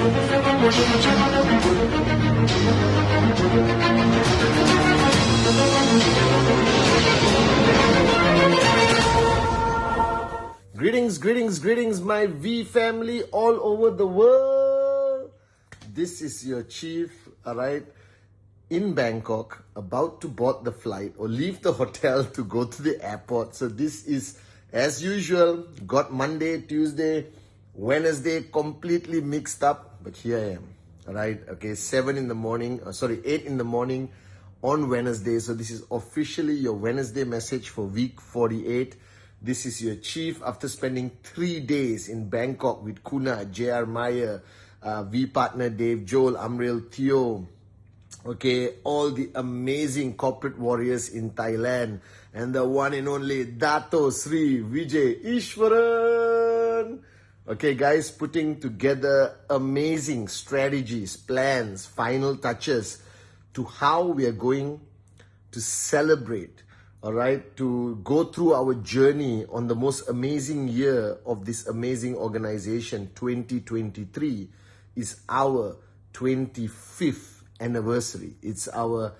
Greetings, greetings, greetings, my V family all over the world. This is your chief, all right, in Bangkok, about to board the flight or leave the hotel to go to the airport. So this is, as usual, got Monday, Tuesday, Wednesday completely mixed up, but here I am, all right? Okay, 8 in the morning on Wednesday. So this is officially your Wednesday message for week 48. This is your chief after spending 3 days in Bangkok with Kuna, JR Meyer, V partner Dave, Joel, Amril, Theo, okay, all the amazing corporate warriors in Thailand, and the one and only Dato Sri Vijay Ishwaran. Okay, guys, putting together amazing strategies, plans, final touches to how we are going to celebrate, all right, to go through our journey on the most amazing year of this amazing organization. 2023 is our 25th anniversary. It's our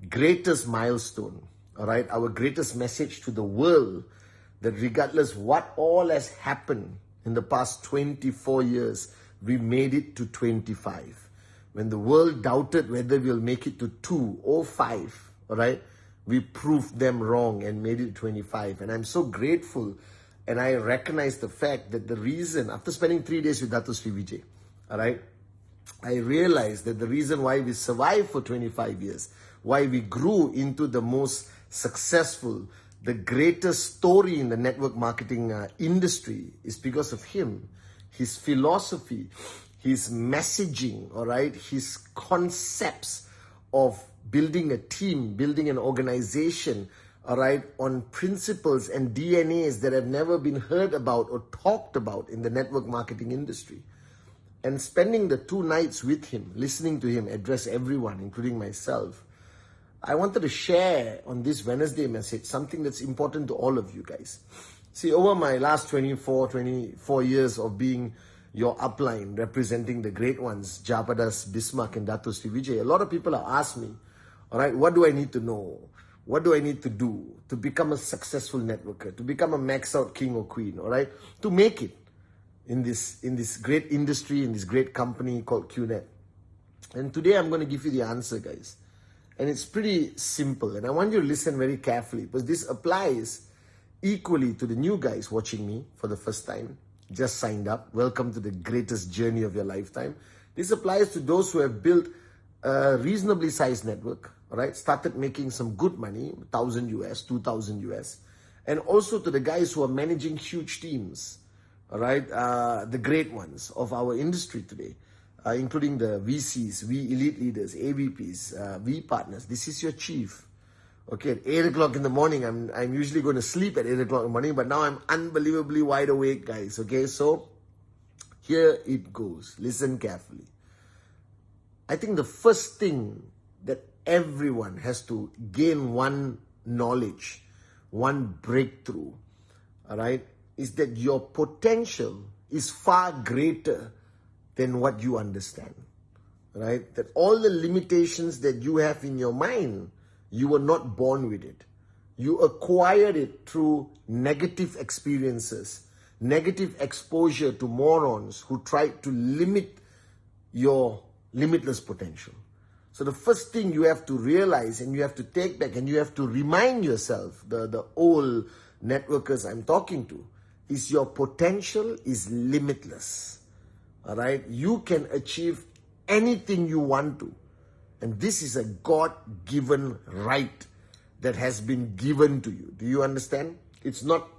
greatest milestone, all right, our greatest message to the world that regardless what all has happened in the past 24 years, we made it to 25. When the world doubted whether we'll make it to 2 or 5, all right, we proved them wrong and made it 25. And I'm so grateful, and I recognize the fact that the reason, after spending 3 days with Dato Sri Vijay, all right, I realized that the reason why we survived for 25 years, why we grew into the most successful, the greatest story in the network marketing industry is because of him, his philosophy, his messaging, all right, his concepts of building a team, building an organization, all right, on principles and DNAs that have never been heard about or talked about in the network marketing industry. And spending the 2 nights with him, listening to him address everyone, including myself, I wanted to share on this Wednesday message something that's important to all of you guys. See, over my last 24 years of being your upline, representing the great ones, Japadas, Bismarck, and Dato Sri Vijay, a lot of people have asked me, all right, what do I need to know? What do I need to do to become a successful networker, to become a max out king or queen, all right, to make it in this great industry, in this great company called QNet? And today I'm going to give you the answer, guys. And it's pretty simple. And I want you to listen very carefully, because this applies equally to the new guys watching me for the first time, just signed up. Welcome to the greatest journey of your lifetime. This applies to those who have built a reasonably sized network, all right, started making some good money, 1,000 US, 2,000 US, and also to the guys who are managing huge teams, all right, the great ones of our industry today, including the VCs, V elite leaders, AVPs, V partners. This is your chief. Okay, at 8 o'clock in the morning, I'm usually going to sleep at 8 o'clock in the morning, but now I'm unbelievably wide awake, guys. Okay, so here it goes. Listen carefully. I think the first thing that everyone has to gain one knowledge, one breakthrough, all right, is that your potential is far greater than what you understand, right? That all the limitations that you have in your mind, you were not born with it. You acquired it through negative experiences, negative exposure to morons who tried to limit your limitless potential. So the first thing you have to realize, and you have to take back, and you have to remind yourself, the old networkers I'm talking to, is your potential is limitless. All right? You can achieve anything you want to. And this is a God-given right that has been given to you. Do you understand? It's not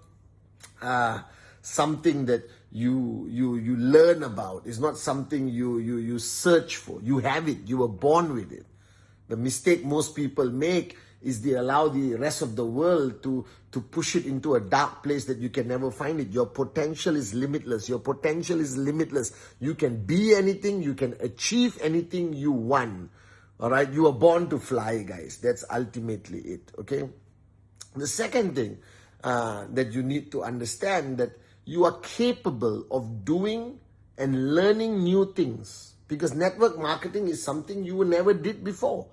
something that you learn about. It's not something you search for. You have it. You were born with it. The mistake most people make is they allow the rest of the world to push it into a dark place that you can never find it. Your potential is limitless. Your potential is limitless. You can be anything. You can achieve anything you want. All right? You were born to fly, guys. That's ultimately it. Okay? The second thing that you need to understand, that you are capable of doing and learning new things. because network marketing is something you never did before.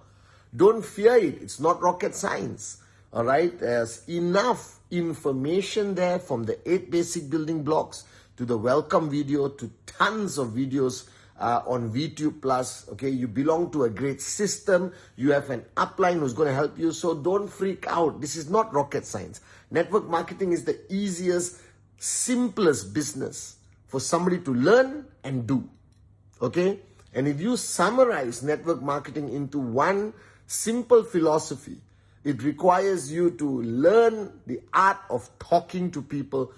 Don't fear it. It's not rocket science. All right. There's enough information there, from the 8 basic building blocks to the welcome video to tons of videos on VTube Plus. Okay. You belong to a great system. You have an upline who's going to help you. So don't freak out. This is not rocket science. Network marketing is the easiest, simplest business for somebody to learn and do. Okay. And if you summarize network marketing into one simple philosophy, it requires you to learn the art of talking to people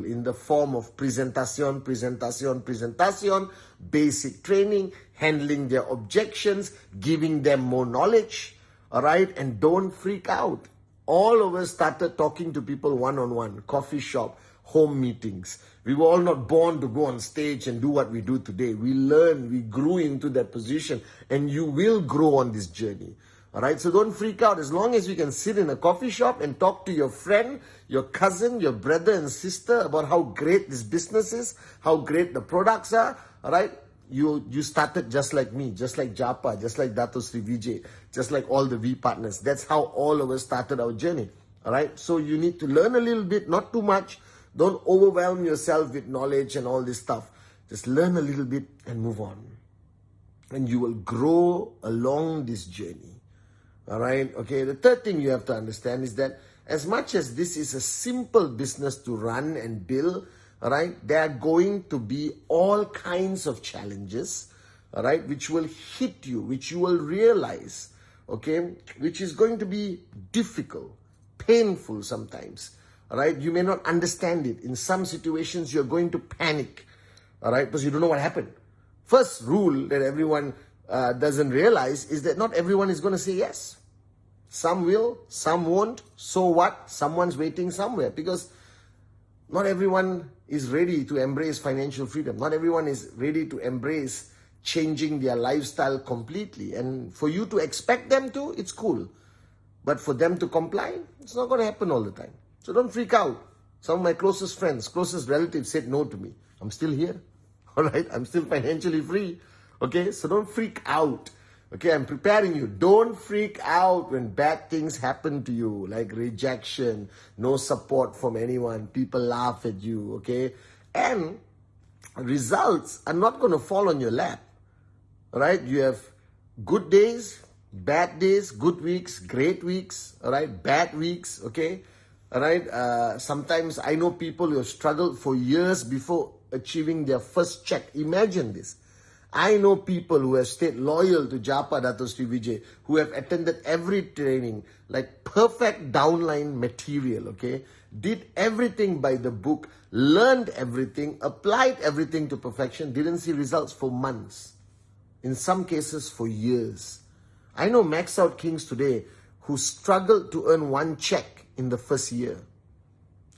in the form of presentation, basic training, handling their objections, giving them more knowledge. All right. And don't freak out. All of us started talking to people one-on-one, coffee shop, home meetings. We were all not born to go on stage and do what we do today. We learned, we grew into that position, and you will grow on this journey. All right, so don't freak out. As long as you can sit in a coffee shop and talk to your friend, your cousin, your brother and sister about how great this business is, how great the products are, all right, you started just like me, just like Japa, just like Dato Sri Vijay, just like all the V partners. That's how all of us started our journey. All right, so you need to learn a little bit, not too much. Don't overwhelm yourself with knowledge and all this stuff. Just learn a little bit and move on. And you will grow along this journey. All right? Okay, the third thing you have to understand is that as much as this is a simple business to run and build, all right, there are going to be all kinds of challenges, all right, which will hit you, which you will realize, okay, which is going to be difficult, painful sometimes. All right, you may not understand it. In some situations, you're going to panic, all right, because you don't know what happened. First rule that everyone doesn't realize is that not everyone is going to say yes. Some will, some won't. So what? Someone's waiting somewhere, because not everyone is ready to embrace financial freedom. Not everyone is ready to embrace changing their lifestyle completely. And for you to expect them to, it's cool. But for them to comply, it's not going to happen all the time. So don't freak out. Some of my closest friends, closest relatives said no to me. I'm still here. All right. I'm still financially free. Okay. So don't freak out. Okay. I'm preparing you. Don't freak out when bad things happen to you, like rejection, no support from anyone. People laugh at you. Okay. And results are not going to fall on your lap. All right. You have good days, bad days, good weeks, great weeks. All right. Bad weeks. Okay. All right. Sometimes I know people who have struggled for years before achieving their first check. Imagine this. I know people who have stayed loyal to Japa Dato Sri Vijay, who have attended every training, like perfect downline material, okay? Did everything by the book, learned everything, applied everything to perfection, didn't see results for months. In some cases, for years. I know max out kings today who struggled to earn one check in the first year,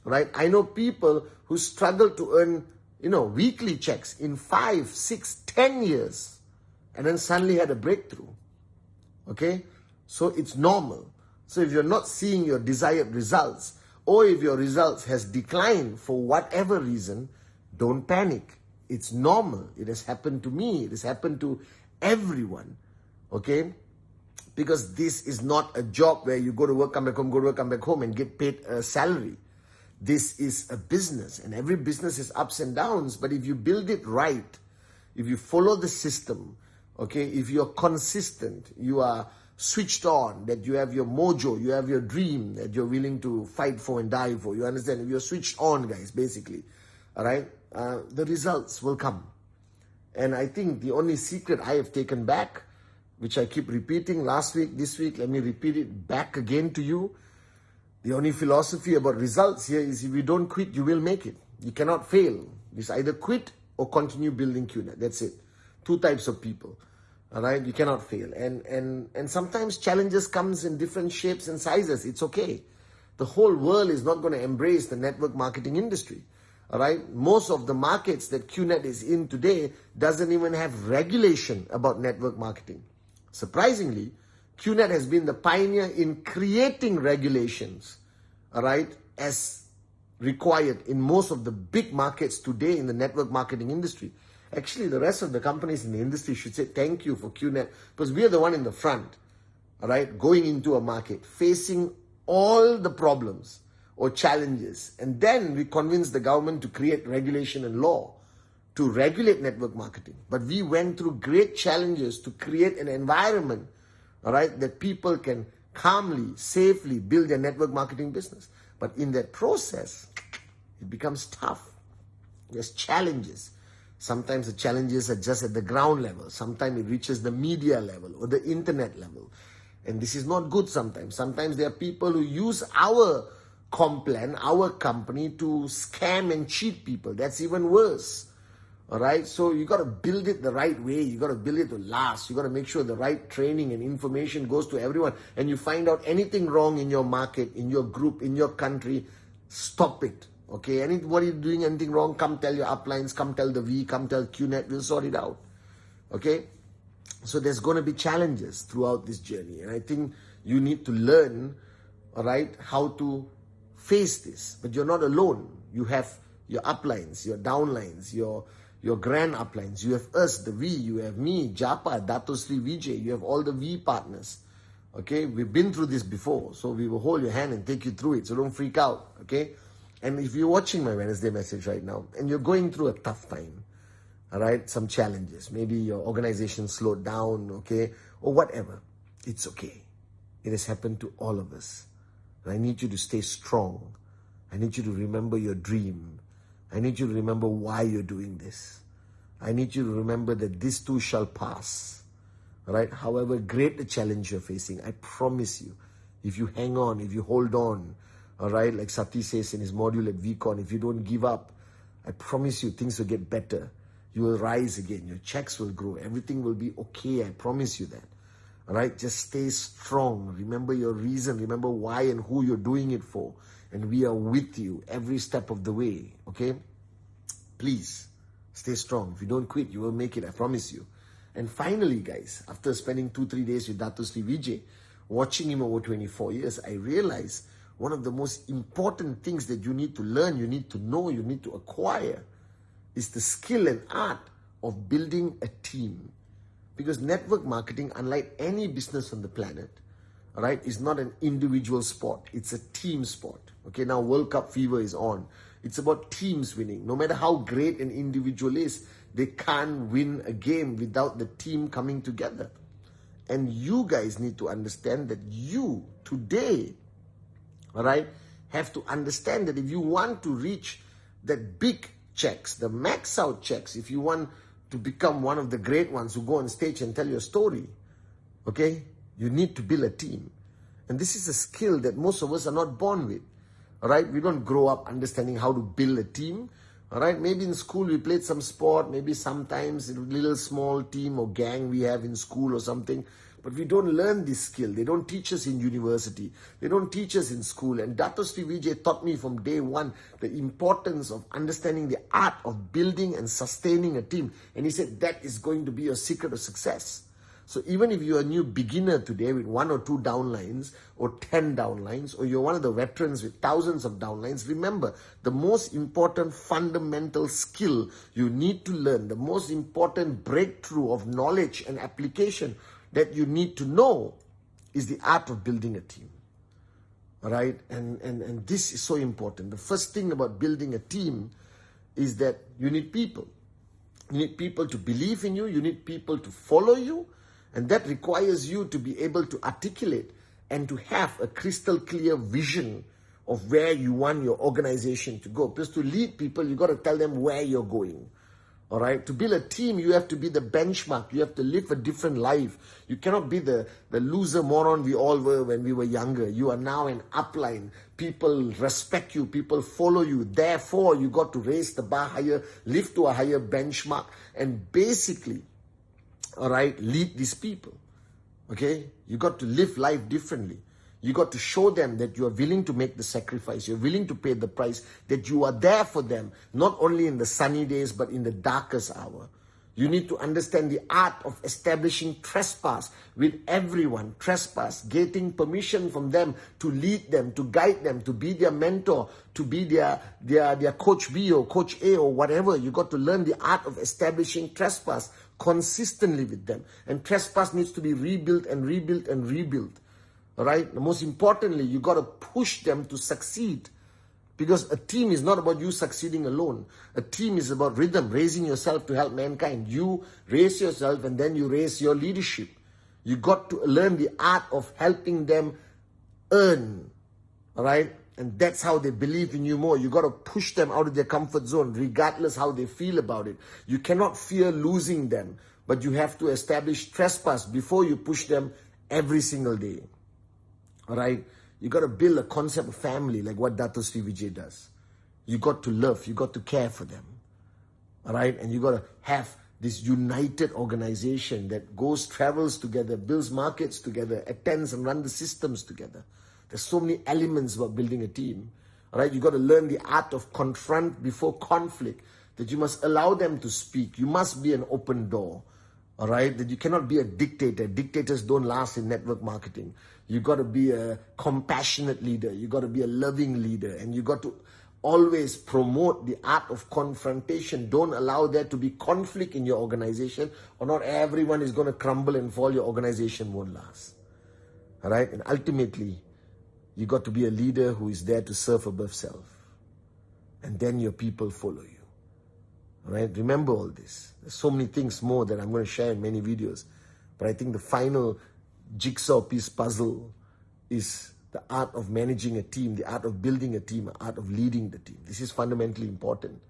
right? I know people who struggle to earn, weekly checks in 5, 6, 10 years, and then suddenly had a breakthrough, okay? So it's normal. So if you're not seeing your desired results, or if your results has declined for whatever reason, don't panic. It's normal. It has happened to me. It has happened to everyone, okay? Because this is not a job where you go to work, come back home, go to work, come back home and get paid a salary. This is a business, and every business has ups and downs. But if you build it right, if you follow the system, okay, if you're consistent, you are switched on, that you have your mojo, you have your dream that you're willing to fight for and die for. You understand? If you're switched on, guys, basically, all right, the results will come. And I think the only secret I have taken back, which I keep repeating last week, this week, let me repeat it back again to you. The only philosophy about results here is if you don't quit, you will make it. You cannot fail. It's either quit or continue building QNet. That's it. Two types of people. All right? You cannot fail. And sometimes challenges comes in different shapes and sizes. It's okay. The whole world is not going to embrace the network marketing industry. All right? Most of the markets that QNet is in today doesn't even have regulation about network marketing. Surprisingly, QNet has been the pioneer in creating regulations, all right, as required in most of the big markets today in the network marketing industry. Actually, the rest of the companies in the industry should say thank you for QNet, because we are the one in the front, all right, going into a market, facing all the problems or challenges. And then we convince the government to create regulation and law to regulate network marketing. But we went through great challenges to create an environment, all right, that people can calmly, safely build their network marketing business. But in that process, it becomes tough. There's challenges. Sometimes the challenges are just at the ground level. Sometimes it reaches the media level or the internet level. And this is not good sometimes. Sometimes there are people who use our complan, our company, to scam and cheat people. That's even worse. All right? So you got to build it the right way. You got to build it to last. You got to make sure the right training and information goes to everyone. And you find out anything wrong in your market, in your group, in your country, stop it. Okay, anybody doing anything wrong, come tell your uplines, come tell the V, come tell QNet, we'll sort it out. Okay, so there's going to be challenges throughout this journey. And I think you need to learn, all right, how to face this. But you're not alone. You have your uplines, your downlines, your grand uplines. You have us, the V, you have me, Japa, Dato Sri Vijay, you have all the V partners. Okay, we've been through this before, so we will hold your hand and take you through it. So don't freak out, okay? And if you're watching my Wednesday message right now and you're going through a tough time, all right, some challenges, maybe your organization slowed down, okay, or whatever, it's okay. It has happened to all of us. And I need you to stay strong. I need you to remember your dream. I need you to remember why you're doing this. I need you to remember that this too shall pass. All right, however great the challenge you're facing, I promise you, if you hang on, if you hold on, all right, like Sati says in his module at VCon, if you don't give up, I promise you things will get better. You will rise again. Your checks will grow. Everything will be okay. I promise you that. All right, just stay strong. Remember your reason. Remember why and who you're doing it for. And we are with you every step of the way. Okay? Please, stay strong. If you don't quit, you will make it. I promise you. And finally, guys, after spending 2-3 days with Dato Sri Vijay, watching him over 24 years, I realized one of the most important things that you need to learn, you need to know, you need to acquire is the skill and art of building a team. Because network marketing, unlike any business on the planet, all right, is not an individual sport. It's a team sport. Okay, now World Cup fever is on. It's about teams winning. No matter how great an individual is, they can't win a game without the team coming together. And you guys need to understand that you, today, all right, have to understand that if you want to reach that big checks, the max out checks, if you want to become one of the great ones who go on stage and tell your story, okay, you need to build a team. And this is a skill that most of us are not born with. All right, we don't grow up understanding how to build a team. All right, maybe in school we played some sport, maybe sometimes a little small team or gang we have in school or something. But we don't learn this skill. They don't teach us in university. They don't teach us in school. And Dato Sri Vijay taught me from day one the importance of understanding the art of building and sustaining a team. And he said that is going to be your secret of success. So even if you're a new beginner today with 1 or 2 downlines or 10 downlines, or you're one of the veterans with thousands of downlines, remember the most important fundamental skill you need to learn, the most important breakthrough of knowledge and application that you need to know is the art of building a team. All right? And this is so important. The first thing about building a team is that you need people. You need people to believe in you. You need people to follow you. And that requires you to be able to articulate and to have a crystal clear vision of where you want your organization to go. Because to lead people, you got to tell them where you're going. All right. To build a team, you have to be the benchmark. You have to live a different life. You cannot be the loser moron we all were when we were younger. You are now an upline. People respect you. People follow you. Therefore, you got to raise the bar higher, live to a higher benchmark, and basically, all right, lead these people. Okay. You got to live life differently. You got to show them that you are willing to make the sacrifice. You're willing to pay the price, that you are there for them, not only in the sunny days, but in the darkest hour. You need to understand the art of establishing trespass with everyone. Trespass, getting permission from them to lead them, to guide them, to be their mentor, to be their coach B or coach A or whatever. You got to learn the art of establishing trespass consistently with them. And trespass needs to be rebuilt and rebuilt and rebuilt. All right? And most importantly, you got to push them to succeed. Because a team is not about you succeeding alone. A team is about rhythm, raising yourself to help mankind. You raise yourself and then you raise your leadership. You got to learn the art of helping them earn. All right? And that's how they believe in you more. You got to push them out of their comfort zone, regardless how they feel about it. You cannot fear losing them, but you have to establish trespass before you push them every single day. All right? You got to build a concept of family like what Dato Sri Vijay does. You got to love. You got to care for them. All right? And you got to have this united organization that travels together, builds markets together, attends and runs the systems together. There's so many elements about building a team. All right? You got to learn the art of confront before conflict, that you must allow them to speak. You must be an open door. All right? That you cannot be a dictator. Dictators don't last in network marketing. You got to be a compassionate leader. You got to be a loving leader. And you got to always promote the art of confrontation. Don't allow there to be conflict in your organization, or not everyone is going to crumble and fall. Your organization won't last. All right? And ultimately, you got to be a leader who is there to serve above self. And then your people follow you. All right? Remember all this. There's so many things more that I'm going to share in many videos. But I think the final jigsaw piece puzzle is the art of managing a team, the art of building a team, the art of leading the team. This is fundamentally important.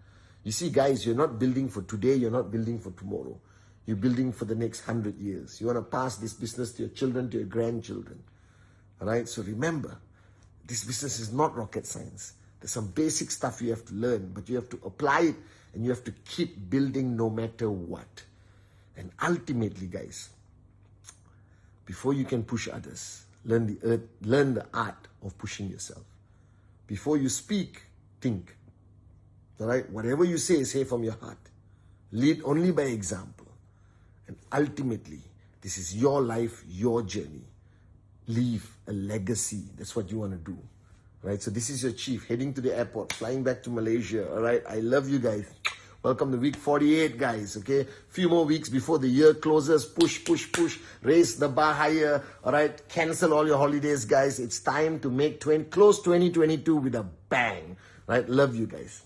You see, guys, you're not building for today, you're not building for tomorrow. You're building for the next 100 years. You want to pass this business to your children, to your grandchildren. All right? So remember, this business is not rocket science. There's some basic stuff you have to learn, but you have to apply it and you have to keep building no matter what. And ultimately, guys, before you can push others, learn the art of pushing yourself. Before you speak, think. All right? Whatever you say from your heart. Lead only by example. And ultimately, this is your life, your journey. Leave a legacy. That's what you want to do. All right? So this is your chief heading to the airport, flying back to Malaysia. All right? I love you guys. Welcome to week 48, guys, okay? Few more weeks before the year closes. Push, push, push. Raise the bar higher, all right? Cancel all your holidays, guys. It's time to close 2022 with a bang, right? Love you guys.